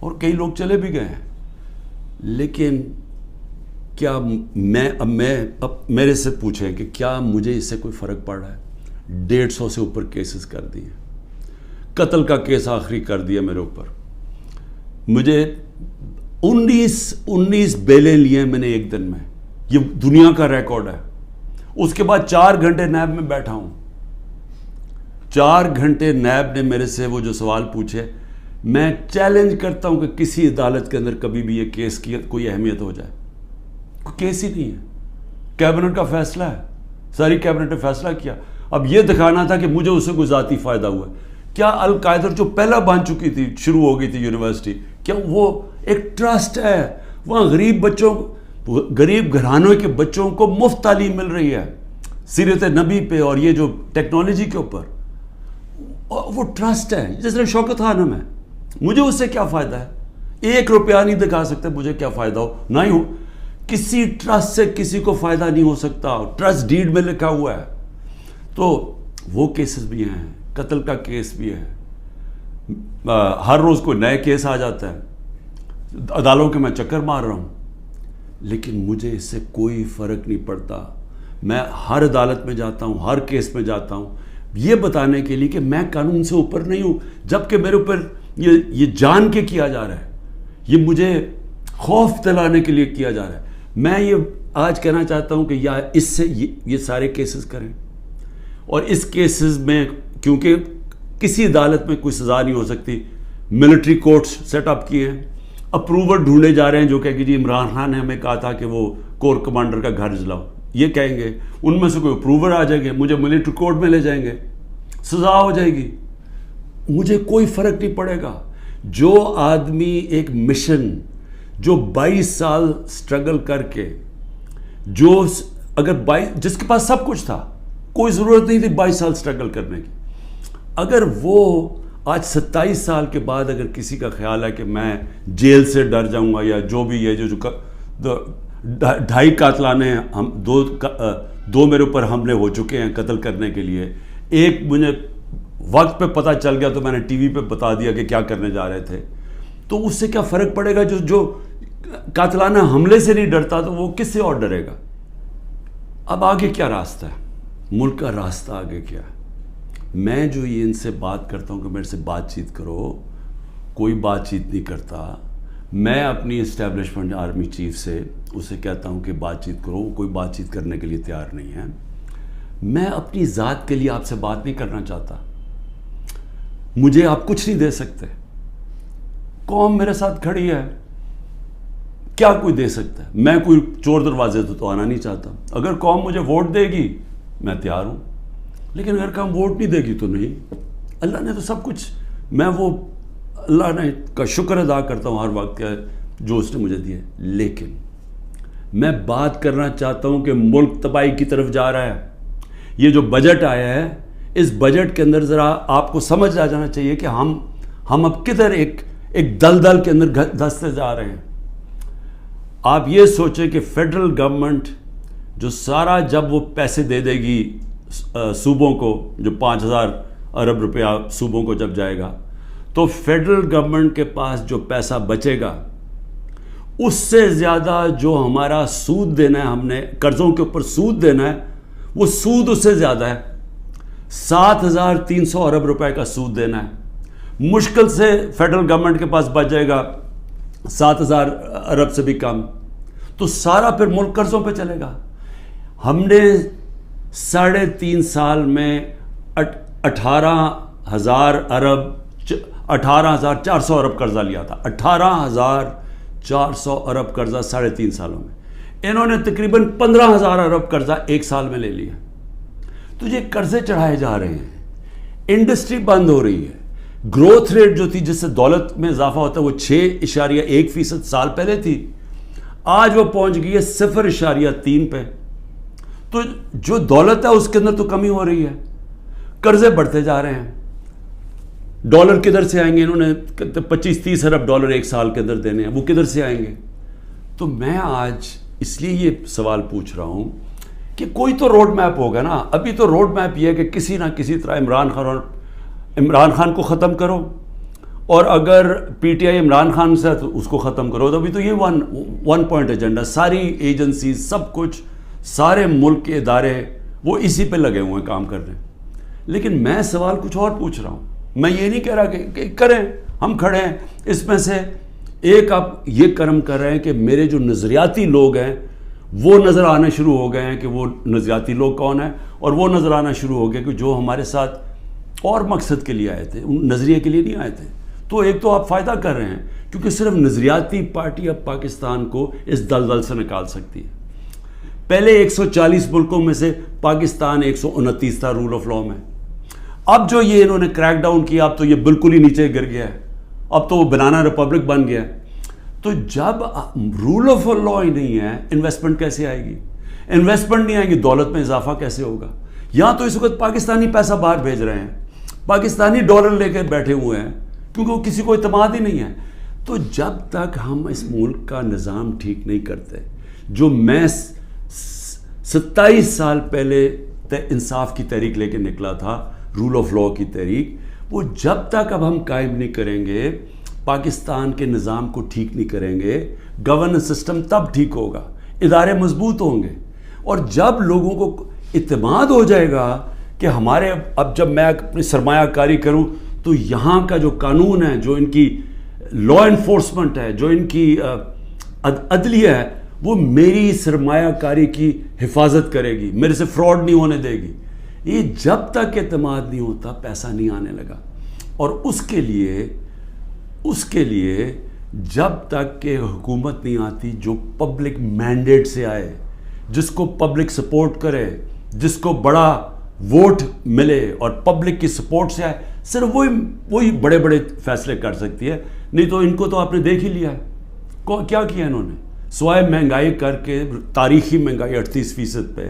اور کئی لوگ چلے بھی گئے ہیں. لیکن کیا اب میرے سے پوچھیں کہ کیا مجھے اس سے کوئی فرق پڑ رہا ہے؟ 150 سے اوپر کیسز کر دیے, قتل کا کیس آخری کر دیا میرے اوپر. مجھے 19 بیلیں لیے میں نے ایک دن میں, یہ دنیا کا ریکارڈ ہے. اس کے بعد 4 گھنٹے نیب میں بیٹھا ہوں. 4 گھنٹے نیب نے میرے سے وہ جو سوال پوچھے, میں چیلنج کرتا ہوں کہ کسی عدالت کے اندر کبھی بھی یہ کیس کی کوئی اہمیت ہو جائے. کوئی کیس ہی نہیں ہے, کیبنٹ کا فیصلہ ہے, ساری کیبنٹ نے فیصلہ کیا. اب یہ دکھانا تھا کہ مجھے اس سے کوئی ذاتی فائدہ ہوا. کیا القاعدہ جو پہلا بن چکی تھی, شروع ہو گئی تھی یونیورسٹی, کیا وہ ایک ٹرسٹ ہے؟ وہاں غریب گھرانوں کے بچوں کو مفت تعلیم مل رہی ہے سیرت نبی پہ اور یہ جو ٹیکنالوجی کے اوپر. وہ ٹرسٹ ہے جس نے شوکت خانم ہے. مجھے اس سے کیا فائدہ ہے؟ 1 روپیہ نہیں دکھا سکتے مجھے کیا فائدہ ہو, نہ ہی ہو. کسی ٹرسٹ سے کسی کو فائدہ نہیں ہو سکتا, ٹرسٹ ڈیڈ میں لکھا ہوا ہے. تو وہ کیسز بھی ہیں, قتل کا کیس بھی ہے, ہر روز کوئی نئے کیس آ جاتا ہے. عدالتوں کے میں چکر مار رہا ہوں, لیکن مجھے اس سے کوئی فرق نہیں پڑتا. میں ہر عدالت میں جاتا ہوں, ہر کیس میں جاتا ہوں, یہ بتانے کے لیے کہ میں قانون سے اوپر نہیں ہوں. جبکہ میرے اوپر یہ جان کے کیا جا رہا ہے, یہ مجھے خوف دلانے کے لیے کیا جا رہا ہے. میں یہ آج کہنا چاہتا ہوں کہ یا اس سے یہ سارے کیسز کریں, اور اس کیسز میں کیونکہ کسی عدالت میں کوئی سزا نہیں ہو سکتی, ملٹری کورٹس سیٹ اپ کیے ہیں, اپروور ڈھونڈے جا رہے ہیں جو کہ جی عمران خان نے ہمیں کہا تھا کہ وہ کور کمانڈر کا گھر جلاؤ, یہ کہیں گے, ان میں سے کوئی اپروور آ جائیں گے, مجھے ملٹری کورٹ میں لے جائیں گے, سزا ہو جائے گی. مجھے کوئی فرق نہیں پڑے گا. جو آدمی ایک مشن, جو 22 سال سٹرگل کر کے, جو اگر جس کے پاس سب کچھ تھا, کوئی ضرورت نہیں تھی 22 سال سٹرگل کرنے کی, اگر وہ آج 27 سال کے بعد اگر کسی کا خیال ہے کہ میں جیل سے ڈر جاؤں گا, یا جو بھی یہ جو 2.5 قاتلانے ہم دو میرے اوپر حملے ہو چکے ہیں قتل کرنے کے لیے, ایک مجھے وقت پہ پتہ چل گیا تو میں نے ٹی وی پہ بتا دیا کہ کیا کرنے جا رہے تھے, تو اس سے کیا فرق پڑے گا؟ جو قاتلانہ حملے سے نہیں ڈرتا تو وہ کس سے اور ڈرے گا؟ اب آگے کیا راستہ ہے؟ ملک کا راستہ آگے کیا ہے؟ میں جو یہ ان سے بات کرتا ہوں کہ میرے سے بات چیت کرو, کوئی بات چیت نہیں کرتا. میں اپنی اسٹیبلشمنٹ آرمی چیف سے اسے کہتا ہوں کہ بات چیت کرو, کوئی بات چیت کرنے کے لیے تیار نہیں ہے. میں اپنی ذات کے لیے آپ سے بات نہیں کرنا چاہتا. مجھے آپ کچھ نہیں دے سکتے. قوم میرے ساتھ کھڑی ہے, کیا کوئی دے سکتا ہے؟ میں کوئی چور دروازے تو آنا نہیں چاہتا. اگر قوم مجھے ووٹ دے گی میں تیار ہوں, لیکن اگر قوم ووٹ نہیں دے گی تو نہیں. اللہ نے تو سب کچھ, میں وہ اللہ نے کا شکر ادا کرتا ہوں ہر وقت کا جو اس نے مجھے دیا. لیکن میں بات کرنا چاہتا ہوں کہ ملک تباہی کی طرف جا رہا ہے. یہ جو بجٹ آیا ہے, اس بجٹ کے اندر ذرا آپ کو سمجھ آ جانا چاہیے کہ ہم اب کدھر ایک دلدل کے اندر دھستے جا رہے ہیں. آپ یہ سوچیں کہ فیڈرل گورنمنٹ جو سارا جب وہ پیسے دے دے گی صوبوں کو, جو 5,000 ارب روپیہ صوبوں کو جب جائے گا, تو فیڈرل گورنمنٹ کے پاس جو پیسہ بچے گا اس سے زیادہ جو ہمارا سود دینا ہے, ہم نے قرضوں کے اوپر سود دینا ہے, وہ سود اس سے زیادہ ہے. 7,300 ارب روپے کا سود دینا ہے. مشکل سے فیڈرل گورنمنٹ کے پاس بچ جائے گا 7,000 ارب سے بھی کم, تو سارا پھر ملک قرضوں پہ چلے گا. ہم نے 3.5 سال میں 18,000 ارب 18,400 ارب قرضہ لیا تھا. 18,400 ارب قرضہ 3.5 سالوں میں. انہوں نے تقریباً 15,000 ارب قرضہ 1 سال میں لے لیا. تو یہ قرضے چڑھائے جا رہے ہیں, انڈسٹری بند ہو رہی ہے. گروتھ ریٹ جو تھی جس سے دولت میں اضافہ ہوتا ہے وہ 6.1% سال پہلے تھی, آج وہ پہنچ گئی ہے 0.3 پہ. تو جو دولت ہے اس کے اندر تو کمی ہو رہی ہے, قرضے بڑھتے جا رہے ہیں. ڈالر کدھر سے آئیں گے؟ انہوں نے 25-30 ارب ڈالر 1 سال کے اندر دینے ہیں, وہ کدھر سے آئیں گے؟ تو میں آج اس لیے یہ سوال پوچھ رہا ہوں کہ کوئی تو روڈ میپ ہوگا نا. ابھی تو روڈ میپ یہ ہے کہ کسی نہ کسی طرح عمران خان کو ختم کرو, اور اگر P T I Imran Khan سے تو اس کو ختم کرو. تو ابھی تو یہ ون پوائنٹ ایجنڈا, ساری ایجنسیز, سب کچھ, سارے ملک کے ادارے وہ اسی پہ لگے ہوئے ہیں کام کر رہے ہیں. لیکن میں سوال کچھ اور پوچھ رہا ہوں. میں یہ نہیں کہہ رہا کہ کریں, ہم کھڑے ہیں. اس میں سے ایک آپ یہ کرم کر رہے ہیں کہ میرے جو نظریاتی لوگ ہیں وہ نظر آنے شروع ہو گئے ہیں کہ وہ نظریاتی لوگ کون ہیں, اور وہ نظر آنا شروع ہو گئے کہ جو ہمارے ساتھ اور مقصد کے لیے آئے تھے, ان نظریے کے لیے نہیں آئے تھے. تو ایک تو آپ فائدہ کر رہے ہیں کیونکہ صرف نظریاتی پارٹی اب پاکستان کو اس دلدل سے نکال سکتی ہے. پہلے 140 ملکوں میں سے پاکستان 129 تھا رول آف لا میں. اب جو یہ انہوں نے کریک ڈاؤن کیا, اب تو یہ بالکل ہی نیچے گر گیا ہے, اب تو وہ بنانا ریپبلک بن گیا. تو جب رول آف لا ہی نہیں ہے, انویسٹمنٹ کیسے آئے گی؟ انویسٹمنٹ نہیں آئے گی, دولت میں اضافہ کیسے ہوگا؟ یہاں تو اس وقت پاکستانی پیسہ باہر بھیج رہے ہیں, پاکستانی ڈالر لے کے بیٹھے ہوئے ہیں کیونکہ وہ کسی کو اعتماد ہی نہیں ہے. تو جب تک ہم اس ملک کا نظام ٹھیک نہیں کرتے, جو میں 27 سال پہلے انصاف کی تحریک لے کے نکلا تھا, رول آف لا کی تحریک, وہ جب تک اب ہم قائم نہیں کریں گے, پاکستان کے نظام کو ٹھیک نہیں کریں گے, گورننس سسٹم تب ٹھیک ہوگا, ادارے مضبوط ہوں گے. اور جب لوگوں کو اعتماد ہو جائے گا کہ ہمارے, اب جب میں اپنی سرمایہ کاری کروں تو یہاں کا جو قانون ہے, جو ان کی لا انفورسمنٹ ہے, جو ان کی عدلیہ ہے, وہ میری سرمایہ کاری کی حفاظت کرے گی, میرے سے فراڈ نہیں ہونے دے گی. یہ جب تک اعتماد نہیں ہوتا پیسہ نہیں آنے لگا. اور اس کے لیے جب تک کہ حکومت نہیں آتی جو پبلک مینڈیٹ سے آئے, جس کو پبلک سپورٹ کرے, جس کو بڑا ووٹ ملے اور پبلک کی سپورٹ سے آئے, صرف وہی بڑے بڑے فیصلے کر سکتی ہے. نہیں تو ان کو تو آپ نے دیکھ ہی لیا ہے کیا کیا انہوں نے, سوائے مہنگائی کر کے, تاریخی مہنگائی 38% پہ,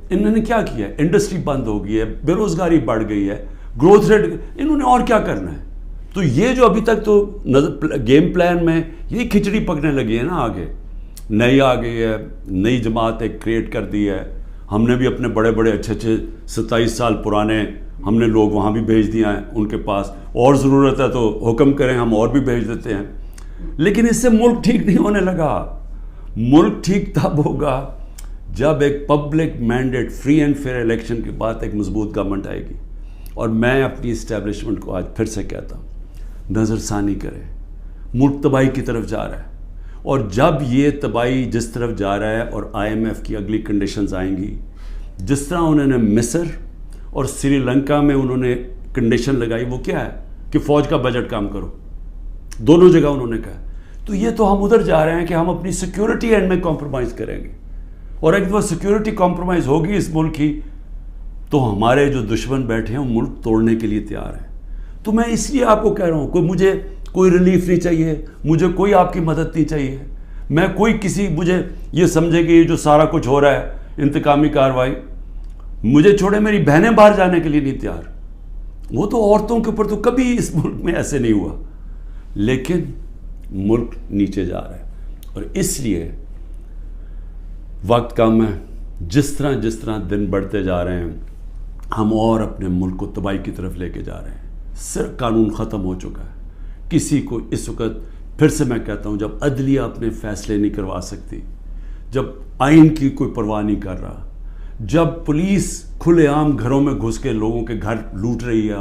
انہوں نے کیا کیا ہے؟ انڈسٹری بند ہو گئی ہے, بے روزگاری بڑھ گئی ہے, گروتھ ریٹ, انہوں نے اور کیا کرنا ہے؟ تو یہ جو ابھی تک تو گیم پلان میں یہی کھچڑی پکنے لگی ہے نا. آگے نئی آ گئی ہے, نئی جماعت ایک کریٹ کر دی ہے, ہم نے بھی اپنے بڑے بڑے اچھے 27 سال پرانے ہم نے لوگ وہاں بھی بھیج دیا ہیں ان کے پاس, اور ضرورت ہے تو حکم کریں ہم اور بھی بھیج دیتے ہیں. لیکن اس سے ملک ٹھیک نہیں ہونے لگا. ملک ٹھیک تب ہوگا جب ایک public mandate, free and fair election کے بعد ایک مضبوط گورنمنٹ آئے گی. اور میں اپنی اسٹیبلشمنٹ کو آج پھر سے کہتا ہوں, نظر ثانی کرے, ملک تباہی کی طرف جا رہا ہے. اور جب یہ تباہی جس طرف جا رہا ہے, اور IMF کی اگلی کنڈیشنز آئیں گی, جس طرح انہوں نے مصر اور سری لنکا میں انہوں نے کنڈیشن لگائی, وہ کیا ہے کہ فوج کا بجٹ کام کرو, دونوں جگہ انہوں نے کہا. تو یہ تو ہم ادھر جا رہے ہیں کہ ہم اپنی سیکیورٹی اینڈ میں کمپرومائز کریں گے, اور اگر وہ سیکیورٹی کمپرومائز ہوگی اس ملک کی, تو ہمارے جو دشمن بیٹھے ہیں وہ ملک توڑنے کے لیے تیار ہیں. تو میں اس لیے آپ کو کہہ رہا ہوں, مجھے کوئی ریلیف نہیں چاہیے, مجھے کوئی آپ کی مدد نہیں چاہیے, میں کوئی مجھے یہ سمجھے کہ یہ جو سارا کچھ ہو رہا ہے انتقامی کارروائی, مجھے چھوڑے, میری بہنیں باہر جانے کے لیے نہیں تیار. وہ تو عورتوں کے اوپر تو کبھی اس ملک میں ایسے نہیں ہوا, لیکن ملک نیچے جا رہا ہے. اور اس لیے وقت کم ہے, جس طرح دن بڑھتے جا رہے ہیں ہم اور اپنے ملک کو تباہی کی طرف لے کے جا رہے ہیں. صرف قانون ختم ہو چکا ہے, کسی کو اس وقت, پھر سے میں کہتا ہوں, جب عدلیہ اپنے فیصلے نہیں کروا سکتی, جب آئین کی کوئی پرواہ نہیں کر رہا, جب پولیس کھلے عام گھروں میں گھس کے لوگوں کے گھر لوٹ رہی ہے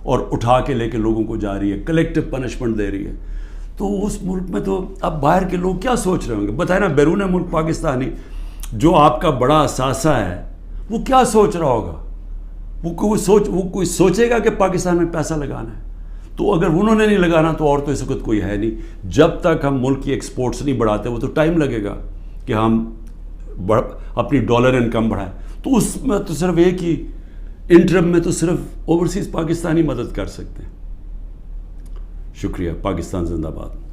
اور اٹھا کے لے کے لوگوں کو جا رہی ہے, کلیکٹیو پنشمنٹ دے رہی ہے, تو اس ملک میں تو اب باہر کے لوگ کیا سوچ رہے ہوں گے؟ بتائیں نا, بیرون ملک پاکستانی جو آپ کا بڑا اثاثہ ہے وہ کیا سوچ رہا ہوگا؟ وہ کوئی سوچے گا کہ پاکستان میں پیسہ لگانا ہے؟ تو اگر انہوں نے نہیں لگانا تو اور تو اس وقت کوئی ہے نہیں. جب تک ہم ملک کی ایکسپورٹس نہیں بڑھاتے, وہ تو ٹائم لگے گا کہ ہم اپنی ڈالر انکم بڑھائیں. تو اس میں تو صرف ایک ہی انٹرم میں تو صرف اوورسیز پاکستانی مدد کر سکتے ہیں. شکریہ. پاکستان زندہ باد.